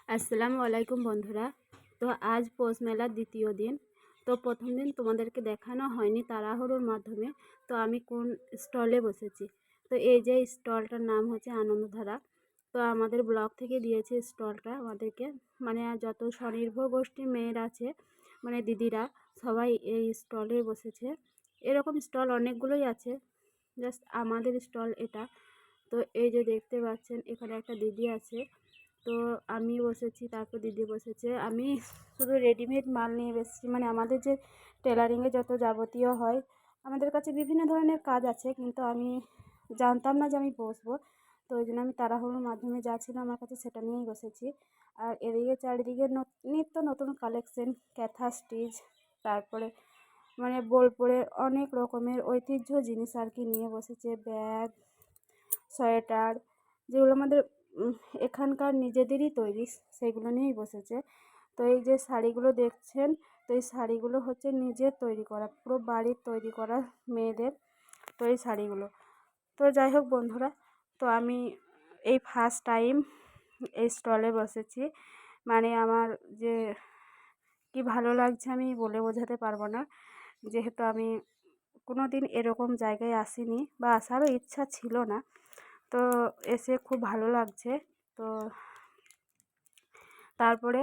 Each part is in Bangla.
আসসালামু আলাইকুম বন্ধুরা। তো আজ পৌষ মেলার দ্বিতীয় দিন। তো প্রথম দিন তোমাদেরকে দেখানো হয়নি তাড়াহুড়োর মাধ্যমে। তো আমি কোন স্টলে বসেছি, তো এই যে স্টলটার নাম হচ্ছে আনন্দধারা। তো আমাদের ব্লগ থেকে দিয়েছে স্টলটা আমাদেরকে, মানে যত স্বনির্ভর গোষ্ঠীর মেয়েরা আছে, মানে দিদিরা, সবাই এই স্টলে বসেছে। এরকম স্টল অনেকগুলোই আছে, জাস্ট আমাদের স্টল এটা। তো এই যে দেখতে পাচ্ছেন এখানে একটা দিদি আছে, তো আমি বসেছি, তারপর দিদি বসেছে। আমি শুধু রেডিমেড মাল নিয়ে বসেছি, মানে আমাদের যে টেলারিংয়ে যত যাবতীয় হয়, আমাদের কাছে বিভিন্ন ধরনের কাজ আছে, কিন্তু আমি জানতাম না যে আমি বসবো। তো ওই জন্য আমি তাড়াহুড়োর মাধ্যমে যা ছিল আমার কাছে সেটা নিয়েই বসেছি। আর এদিকে চারিদিকে নিত্য নতুন কালেকশন, ক্যাথা স্টিচ, তারপরে মানে বোলপুরের অনেক রকমের ঐতিহ্য জিনিস আর কি নিয়ে বসেছে। ব্যাগ, সোয়েটার, যেগুলো আমাদের এখানকার নিজেদেরই তৈরি, সেগুলো নিয়েই বসেছে। তো এই যে শাড়িগুলো দেখছেন, তো এই শাড়িগুলো হচ্ছে নিজের তৈরি করা, পুরো বাড়ির তৈরি করা মেয়েদের। তো এই শাড়িগুলো, তো যাই হোক বন্ধুরা, তো আমি এই ফার্স্ট টাইম এই স্টলে বসেছি। মানে আমার যে কি ভালো লাগছে আমি বলে বোঝাতে পারবো না, যেহেতু আমি কোনো দিন এরকম জায়গায় আসিনি বা আসারও ইচ্ছা ছিল না। তো এসে খুব ভালো লাগছে। তো তারপরে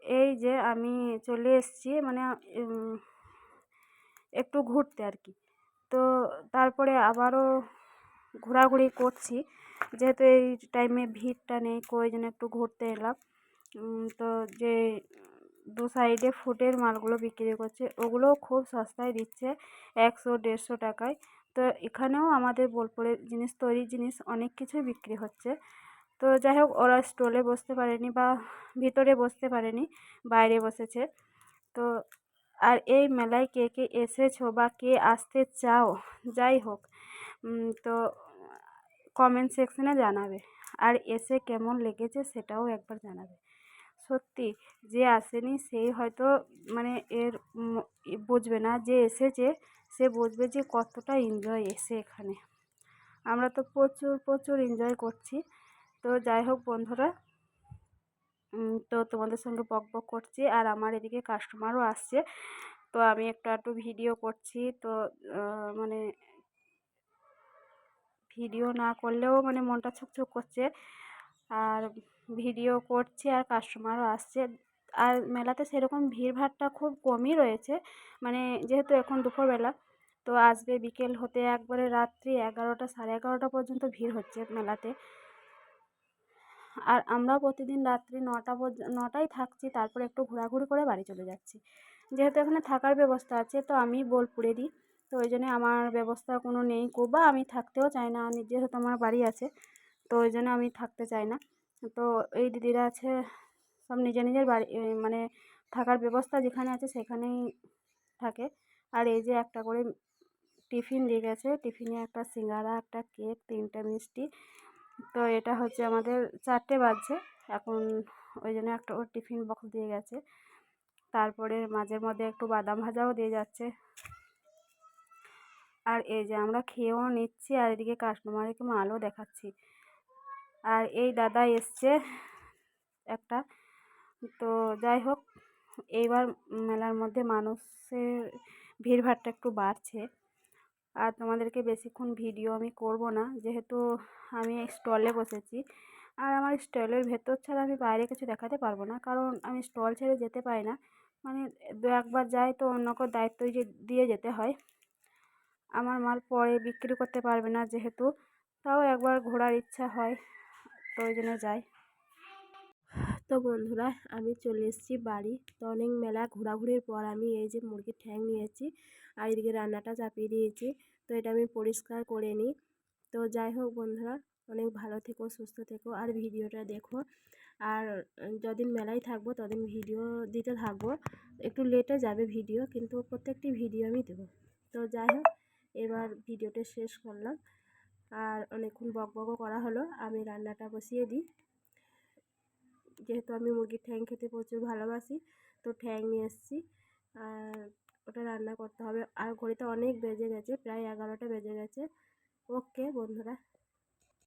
এই যে আমি চলে এসেছি, মানে একটু ঘুরতে আর কি। তো তারপরে আবারও ঘোরাঘুরি করছি, যেহেতু এই টাইমে ভিড়টা নেই, ওই জন্য একটু ঘুরতে এলাম। তো যে দু সাইডে ফুটের মালগুলো বিক্রি করছে, ওগুলোও খুব সস্তায় দিচ্ছে, 100-150 টাকায়। তো এখানেও আমাদের বোলপুরের জিনিস, তৈরি জিনিস অনেক কিছুই বিক্রি হচ্ছে। তো যাই হোক, ওরা স্টলে বসতে পারেনি বা ভিতরে বসতে পারেনি, বাইরে বসেছে। তো আর এই মেলায় কে কে এসেছো বা কে আসতে চাও, যাই হোক, তো কমেন্ট সেকশনে জানাবে। আর এসে কেমন লেগেছে সেটাও একবার জানাবে। সত্যি, যে আসেনি সেই হয়তো মানে এর বুঝবে না, যে এসেছে সে বুঝবে যে কতটা এনজয় এসে এখানে। আমরা তো প্রচুর প্রচুর এনজয় করছি। তো যাই হোক বন্ধুরা, তো তোমাদের সঙ্গে বক বক করছি, আর আমার এদিকে কাস্টমারও আসছে। তো আমি একটু ভিডিও করছি। তো মানে ভিডিও না করলেও মানে মনটা ছুকছুক করছে, আর ভিডিও করছি আর কাস্টমারও আসছে। আর মেলাতে সেরকম ভিড়ভাড়টা খুব কমই রয়েছে, মানে যেহেতু এখন দুপুরবেলা, তো আসবে বিকেল হতে একবারে রাত্রি 11টা 11:30 পর্যন্ত ভিড় হচ্ছে মেলাতে। আর আমরাও প্রতিদিন রাত্রি 9টায় থাকছি, তারপরে একটু ঘোরাঘুরি করে বাড়ি চলে যাচ্ছি। যেহেতু এখানে থাকার ব্যবস্থা আছে, তো আমি বোলপুরেরই, তো ওই জন্যে আমার ব্যবস্থা কোনো নেই, বা আমি থাকতেও চাই না, যেহেতু আমার বাড়ি আছে, তো ওই জন্য আমি থাকতে চাই না। তো এই দিদিরা আছে, সব নিজের নিজের বাড়ি, মানে থাকার ব্যবস্থা যেখানে আছে সেখানেই থাকে। আর এই যে একটা করে টিফিন দিয়ে গেছে, টিফিনে একটা সিঙ্গারা, একটা কেক, 3টে মিষ্টি। তো এটা হচ্ছে আমাদের 4টে বাজছে এখন, ওই জন্য একটা ওর টিফিন বক্স দিয়ে গেছে। তারপরে মাঝে মধ্যে একটু বাদাম ভাজাও দিয়ে যাচ্ছে। আর এই যে আমরা খেয়েও নিচ্ছি, আর এদিকে কাস্টমারকে মালও দেখাচ্ছি। আর এই দাদা এসছে একটা। তো যাই হোক, এইবার মেলার মধ্যে মানুষের ভিড়ভাড়টা একটু বাড়ছে। আর তোমাদেরকে বেশিক্ষণ ভিডিও আমি করব না, যেহেতু আমি স্টলে বসেছি, আর আমার স্টলের ভেতর ছাড়া আমি বাইরে কিছু দেখাতে পারবো না, কারণ আমি স্টল ছেড়ে যেতে পারি না। মানে দু একবার যাই তো অন্য কেউ দায়িত্ব দিয়ে যেতে হয়, আমার মাল পরে বিক্রি করতে পারবে না যেহেতু। তাও একবার ঘোরার ইচ্ছা হয়, তো ওই জন্য যাই। তো বন্ধুরা, আমি চলে এসেছি বাড়ি। তো অনেক মেলা ঘোরাঘুরির পর আমি এই যে মুরগির ঠ্যাং নিয়েছি, আর এদিকে রান্নাটা চাপিয়ে দিয়েছি। তো এটা আমি পরিষ্কার করে নিই। তো যাই হোক বন্ধুরা, অনেক ভালো থেকো, সুস্থ থেকো, আর ভিডিওটা দেখো। আর যদিন মেলায় থাকবো তদিন ভিডিও দিতে থাকবো, একটু লেটে যাবে ভিডিও, কিন্তু প্রত্যেকটি ভিডিও আমি দেবো। তো যাই হোক, এবার ভিডিওটা শেষ করলাম, আর অনেকক্ষণ বকবকও করা হলো। আমি রান্নাটা বসিয়ে দিই, যেহেতু আমি মুরগির ঠ্যাং খেতে প্রচুর ভালোবাসি। তো ঠ্যাং নিয়ে এসেছি, আর ওটা রান্না করতে হবে। আর ঘড়িতে অনেক বেজে গেছে, প্রায় 11টা বেজে গেছে। ওকে বন্ধুরা।